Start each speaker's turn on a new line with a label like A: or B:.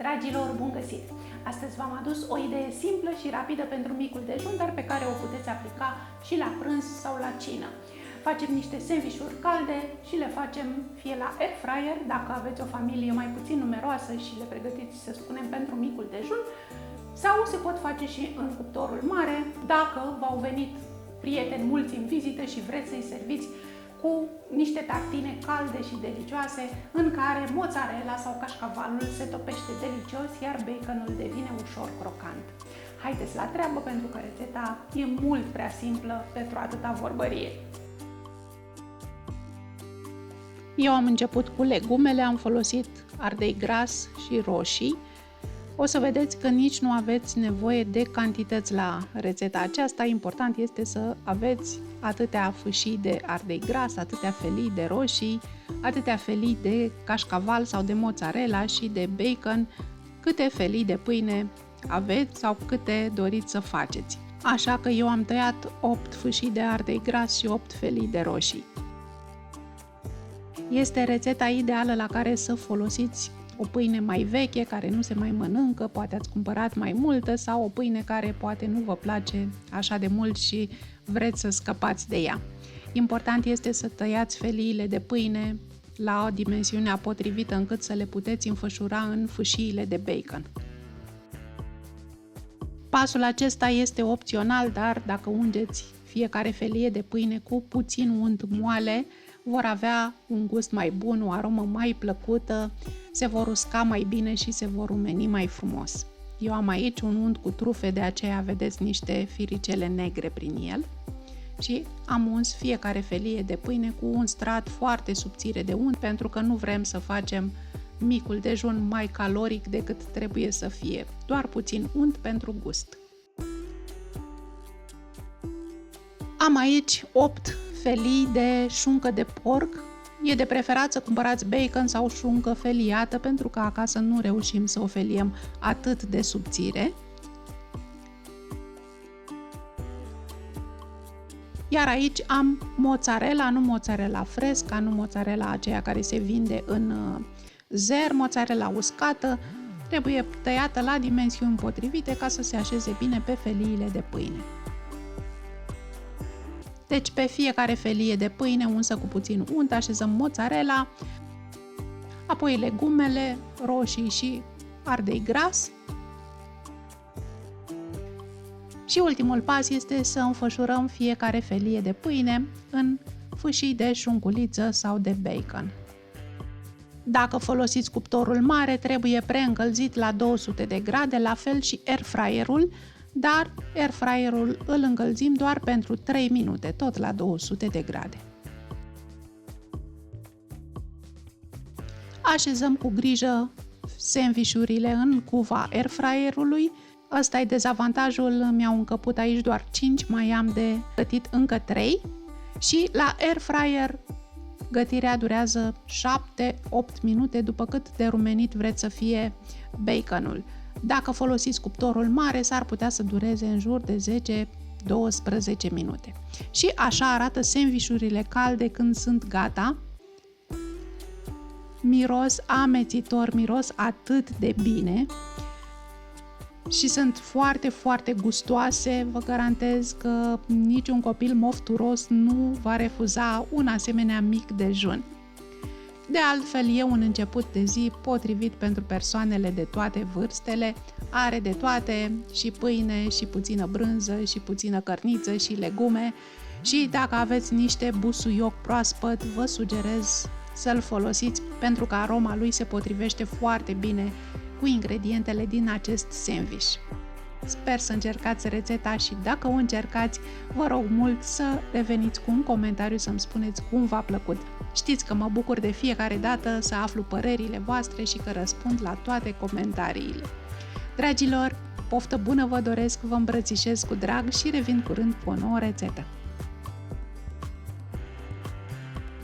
A: Dragilor, bun găsit! Astăzi v-am adus o idee simplă și rapidă pentru micul dejun, dar pe care o puteți aplica și la prânz sau la cină. Facem niște sandvișuri calde și le facem fie la air fryer, dacă aveți o familie mai puțin numeroasă și le pregătiți, să spunem, pentru micul dejun, sau se pot face și în cuptorul mare, dacă v-au venit prieteni mulți în vizită și vreți să-i serviți cu niște tartine calde și delicioase, în care mozzarella sau cașcavalul se topește delicios, iar baconul devine ușor crocant. Haideți la treabă, pentru că rețeta e mult prea simplă pentru atâta vorbărie. Eu am început cu legumele, am folosit ardei gras și roșii. O să vedeți că nici nu aveți nevoie de cantități la rețeta aceasta. Important este să aveți atâtea fâșii de ardei gras, atâtea felii de roșii, atâtea felii de cașcaval sau de mozzarella și de bacon, câte felii de pâine aveți sau câte doriți să faceți. Așa că eu am tăiat 8 fâșii de ardei gras și 8 felii de roșii. Este rețeta ideală la care să folosiți o pâine mai veche, care nu se mai mănâncă, poate ați cumpărat mai multă, sau o pâine care poate nu vă place așa de mult și vreți să scăpați de ea. Important este să tăiați feliile de pâine la o dimensiune potrivită încât să le puteți înfășura în fâșiile de bacon. Pasul acesta este opțional, dar dacă ungeți fiecare felie de pâine cu puțin unt moale, vor avea un gust mai bun, o aromă mai plăcută, se vor usca mai bine și se vor rumeni mai frumos. Eu am aici un unt cu trufe, de aceea vedeți niște firicele negre prin el și am uns fiecare felie de pâine cu un strat foarte subțire de unt, pentru că nu vrem să facem micul dejun mai caloric decât trebuie să fie, doar puțin unt pentru gust. Am aici 8 felii de șuncă de porc. E de preferat să cumpărați bacon sau șuncă feliată, pentru că acasă nu reușim să o feliem atât de subțire. Iar aici am mozzarella, nu mozzarella fresca, nu mozzarella aceea care se vinde în zer, mozzarella uscată. Trebuie tăiată la dimensiuni potrivite ca să se așeze bine pe feliile de pâine. Deci pe fiecare felie de pâine unsă cu puțin unt așezăm mozzarella, apoi legumele, roșii și ardei gras. Și ultimul pas este să înfășurăm fiecare felie de pâine în fâșii de șunculiță sau de bacon. Dacă folosiți cuptorul mare, trebuie preîncălzit la 200 de grade, la fel și air fryer-ul, dar air fryer-ul îl încălzim doar pentru 3 minute, tot la 200 de grade. Așezăm cu grijă sandvișurile în cuva air fryer-ului. Ăsta e dezavantajul, mi-au încăput aici doar 5, mai am de gătit încă 3 și la air fryer gătirea durează 7-8 minute, după cât de rumenit vreți să fie baconul. Dacă folosiți cuptorul mare, s-ar putea să dureze în jur de 10-12 minute. Și așa arată sandvișurile calde când sunt gata. Miros amețitor, miros atât de bine și sunt foarte, foarte gustoase. Vă garantez că niciun copil mofturos nu va refuza un asemenea mic dejun. De altfel, e un început de zi potrivit pentru persoanele de toate vârstele, are de toate, și pâine, și puțină brânză, și puțină cărniță, și legume. Și dacă aveți niște busuioc proaspăt, vă sugerez să-l folosiți, pentru că aroma lui se potrivește foarte bine cu ingredientele din acest sandwich. Sper să încercați rețeta și dacă o încercați, vă rog mult să reveniți cu un comentariu să-mi spuneți cum v-a plăcut. Știți că mă bucur de fiecare dată să aflu părerile voastre și că răspund la toate comentariile. Dragilor, poftă bună vă doresc, vă îmbrățișez cu drag și revin curând cu o nouă rețetă.